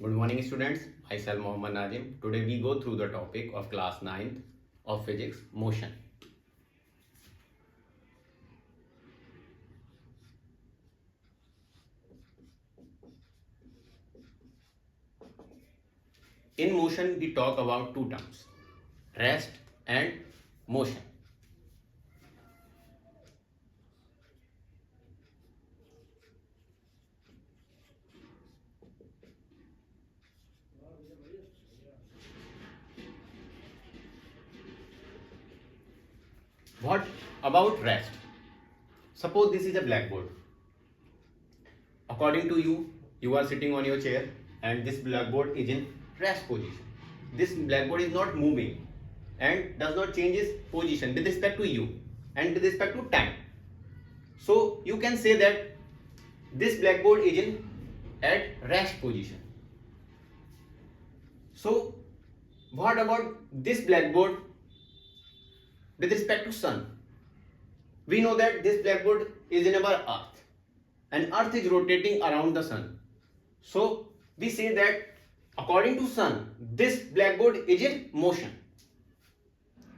Good morning students, myself Mohammad Nazim. Today we go through the topic of class 9th of physics, motion. In motion we talk about two terms, rest and motion. What about rest? Suppose this is a blackboard. According to you, you are sitting on your chair and this blackboard is in rest position. This blackboard is not moving and does not change its position with respect to you and with respect to time. So you can say that this blackboard is in at rest position. So what about this blackboard with respect to sun? We know that this blackboard is in our earth and earth is rotating around the sun. So we say that according to sun, this blackboard is in motion.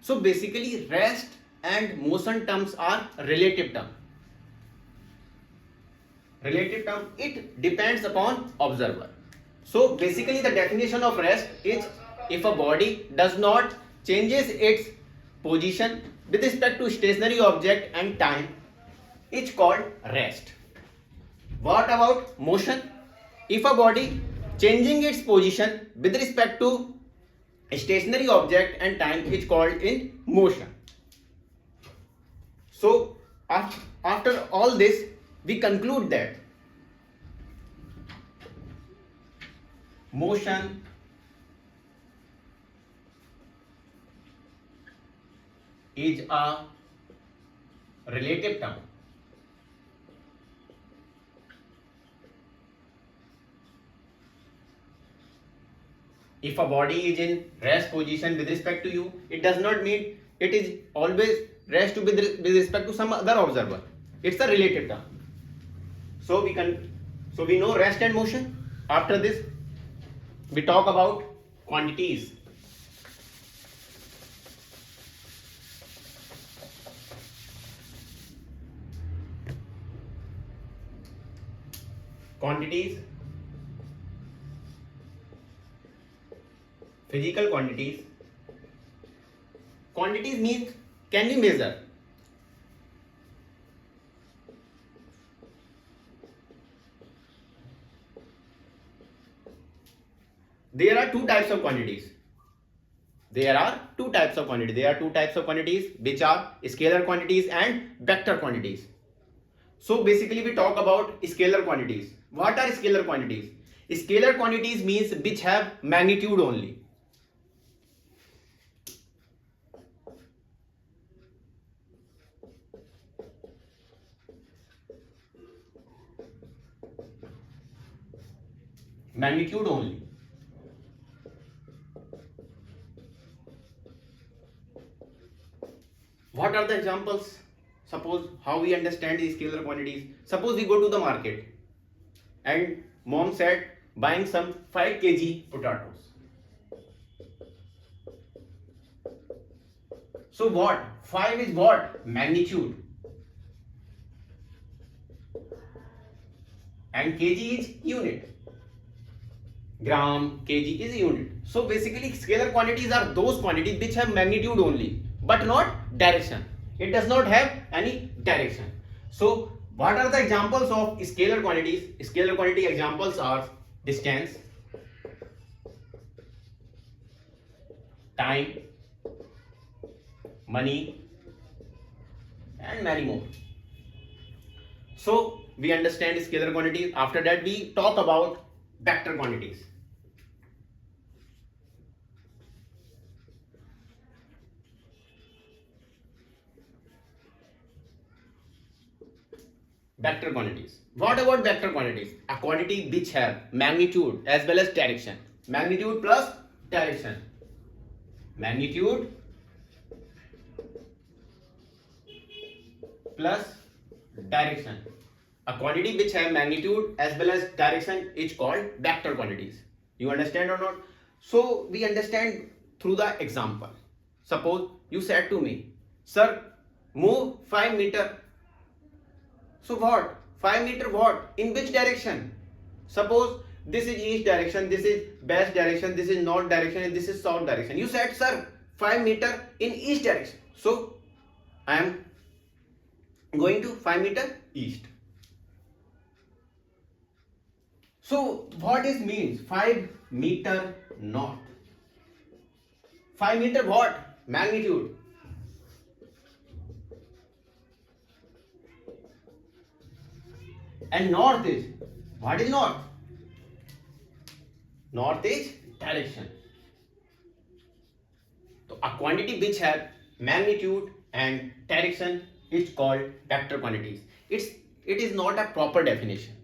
So basically rest and motion terms are relative term. Relative term, it depends upon observer. So basically the definition of rest is if a body does not changes its position with respect to stationary object and time, it's called rest. What about motion? If a body changing its position with respect to a stationary object and time, it's called in motion. So after all this, we conclude that motion is a relative term. If a body is in rest position with respect to you, it does not mean it is always rest with respect to some other observer. It's a relative term. So we know rest and motion. After this, we talk about quantities. Quantities, physical quantities. Quantities means can we measure? There are two types of quantities. There are two types of quantities which are scalar quantities and vector quantities. So basically we talk about scalar quantities. What are scalar quantities? Scalar quantities means which have magnitude only. Magnitude only. What are the examples? Suppose how we understand these scalar quantities. Suppose we go to the market and mom said buying some 5 kg potatoes. So what? 5 is what? Magnitude. And kg is unit. Gram, kg is unit. So basically scalar quantities are those quantities which have magnitude only but not direction. It does not have any direction. So what are the examples of scalar quantities? Scalar quantity examples are distance, time, money, and many more. So we understand scalar quantities. After that we talk about vector quantities. Vector quantities. What about vector quantities? A quantity which have magnitude as well as direction. Magnitude plus direction. Magnitude plus direction. A quantity which have magnitude as well as direction is called vector quantities. You understand or not? So we understand through the example. Suppose you said to me, sir, move 5 meter. So what? 5 meter what? In which direction? Suppose this is east direction, this is west direction, this is north direction, and this is south direction. You said, sir, 5 meter in east direction. So I am going to 5 meter east. So what is means 5 meter north? 5 meter what? Magnitude. And north is, what is north? North is direction. So a quantity which have magnitude and direction is called vector quantities. It is not a proper definition.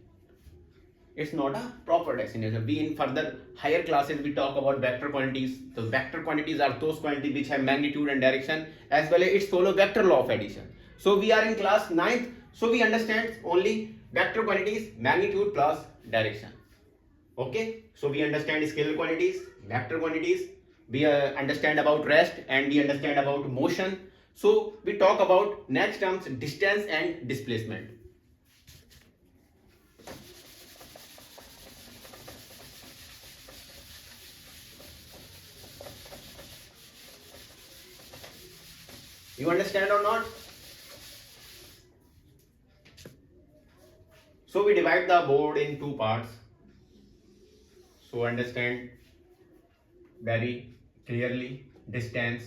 It's not a proper definition. We in further higher classes we talk about vector quantities. The vector quantities are those quantities which have magnitude and direction, as well as it follow vector law of addition. So we are in class 9th, so we understand only vector quantities, magnitude plus direction. Okay, so we understand scalar quantities, vector quantities, we understand about rest, and we understand about motion. So we talk about next terms, distance and displacement. You understand or not? So we divide the board in two parts. So understand very clearly distance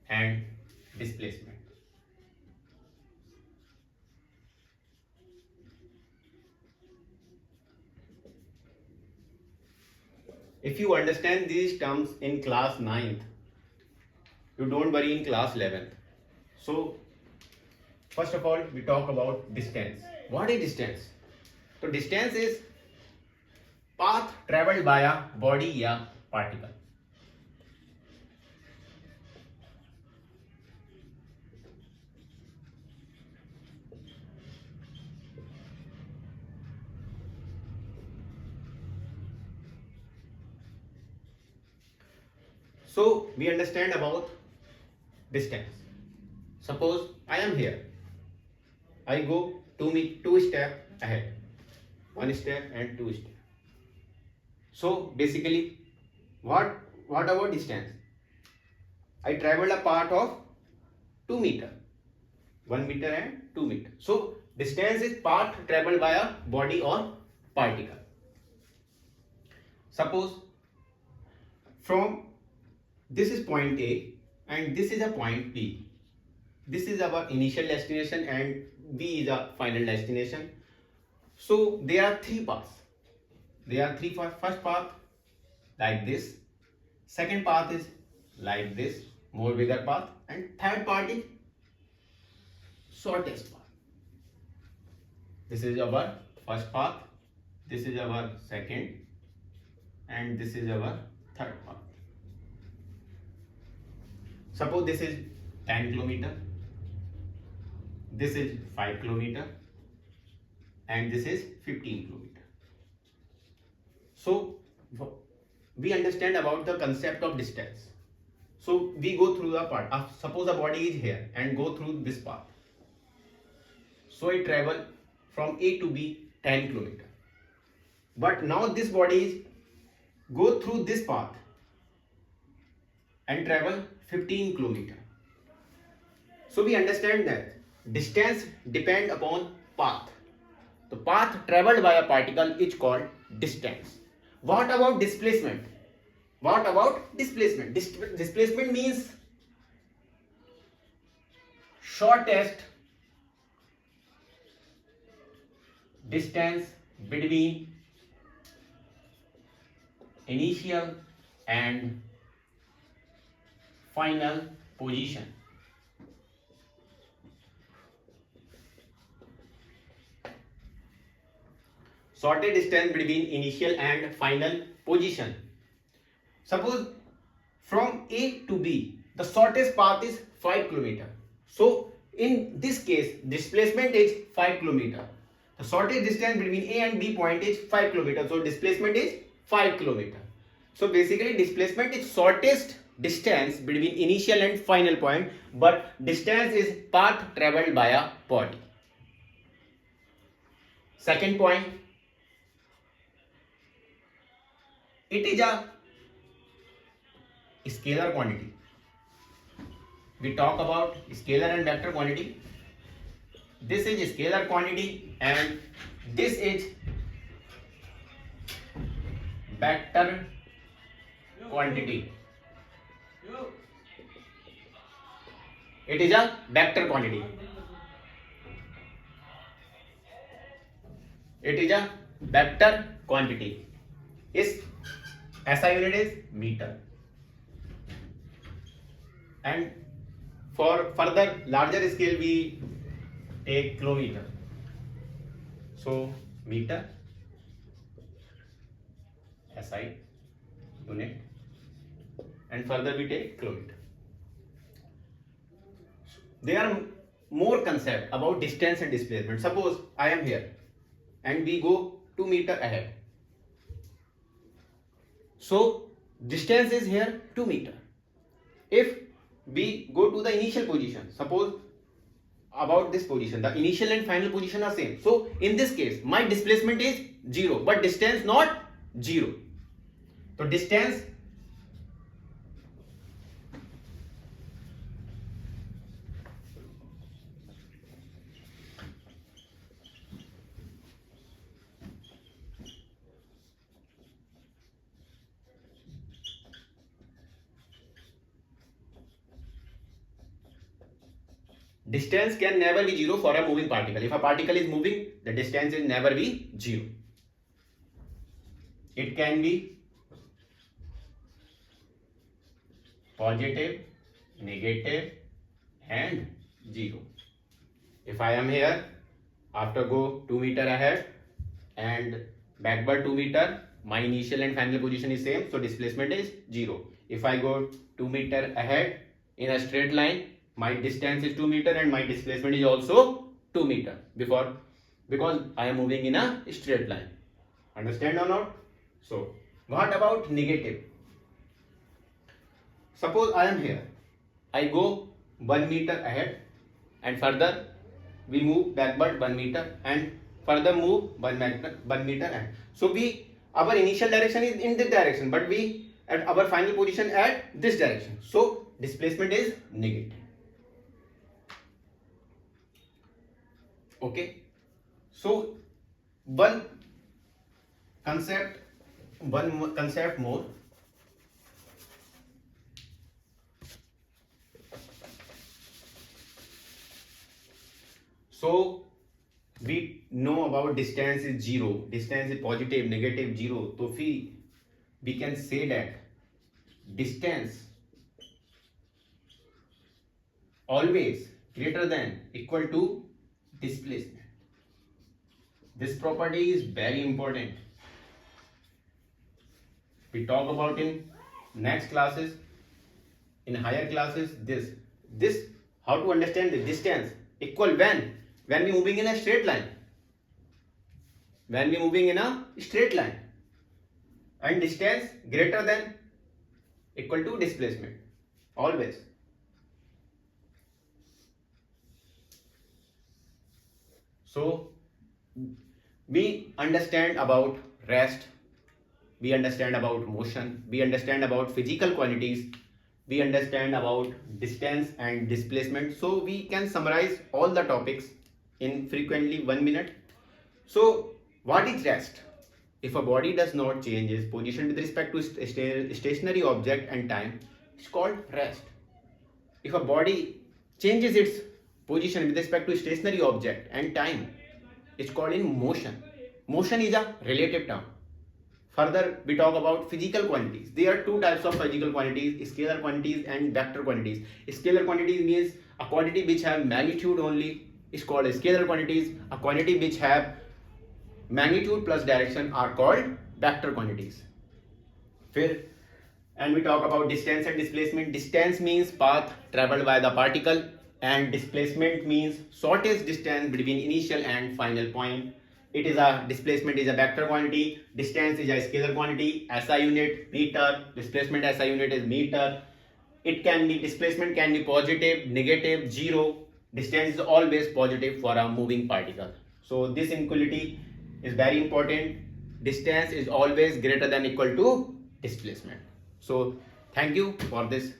and displacement. If you understand these terms in class 9th, you don't worry in class 11th. So first of all, we talk about distance. What is distance? So distance is path traveled by a body या particle. So we understand about distance. Suppose I am here. I go 2 steps ahead. 1 step and 2 steps. So basically, what about distance? I traveled a part of 2 meter. 1 meter and 2 meter. So distance is path traveled by a body or particle. Suppose from this is point A and this is a point B. This is our initial destination and B is a final destination. So there are 3 paths. There are 3 paths. First path like this. Second path is like this, more bigger path. And third path is shortest path. This is our first path. This is our second. And this is our third path. Suppose this is 10 kilometer. This is 5 kilometer. And this is 15 kilometer. So we understand about the concept of distance. So we go through the part. Suppose a body is here and go through this path. So it travel from A to B 10 kilometer. But now this body is go through this path and travel 15 kilometer. So we understand that distance depend upon path. The path traveled by a particle is called distance. What about displacement? What about displacement? Displacement means shortest distance between initial and final position. Shortest distance between initial and final position. Suppose from A to B, the shortest path is 5 kilometer. So in this case, displacement is 5 kilometer. The shortest distance between A and B point is 5 kilometers. So displacement is 5 kilometers. So basically displacement is shortest distance between initial and final point, but distance is path traveled by a body. Second point, it is a scalar quantity. We talk about scalar and vector quantity. This is scalar quantity and this is vector quantity. It is a vector quantity. It is a vector quantity. Its SI unit is meter. And for further larger scale we take kilometer. So meter SI unit, and further we take kilometer. There are more concept about distance and displacement. Suppose I am here and we go 2 meters ahead. So distance is here 2 meters. If we go to the initial position, suppose about this position, the initial and final position are same. So in this case, my displacement is 0, but distance not 0. So distance distance can never be 0 for a moving particle. If a particle is moving, the distance will never be 0. It can be positive, negative and 0. If I am here, after go 2 meters ahead and backward 2 meters, my initial and final position is same, so displacement is 0. If I go 2 meters ahead in a straight line, my distance is 2 meters and my displacement is also 2 meters because I am moving in a straight line. Understand or not? So what about negative? Suppose I am here, I go 1 meter ahead and further we move backward 1 meter and further move 1 meter ahead. So our initial direction is in this direction, but we at our final position at this direction. So displacement is negative. Okay. So one concept more. So we know about distance is 0, distance is positive, negative, 0. So we can say that distance always greater than equal to displacement. This property is very important. We talk about in next classes, in higher classes, this how to understand the distance equal when we moving in a straight line. When we moving in a straight line and distance greater than equal to displacement always. So we understand about rest, we understand about motion, we understand about physical quantities, we understand about distance and displacement. So we can summarize all the topics in frequently 1 minute. So what is rest? If a body does not change its position with respect to stationary object and time, it's called rest. If a body changes its position with respect to stationary object and time, it's called in motion. Motion is a relative term. Further, we talk about physical quantities. There are two types of physical quantities, scalar quantities and vector quantities. Scalar quantities means a quantity which have magnitude only is called scalar quantities. A quantity which have magnitude plus direction are called vector quantities. And we talk about distance and displacement. Distance means path traveled by the particle and displacement means shortest distance between initial and final point. it is a displacement is a vector quantity, distance is a scalar quantity, SI unit meter, displacement SI unit is meter. It can be, displacement can be positive, negative, zero. Distance is always positive for a moving particle. So this inequality is very important. Distance is always greater than equal to displacement. So thank you for this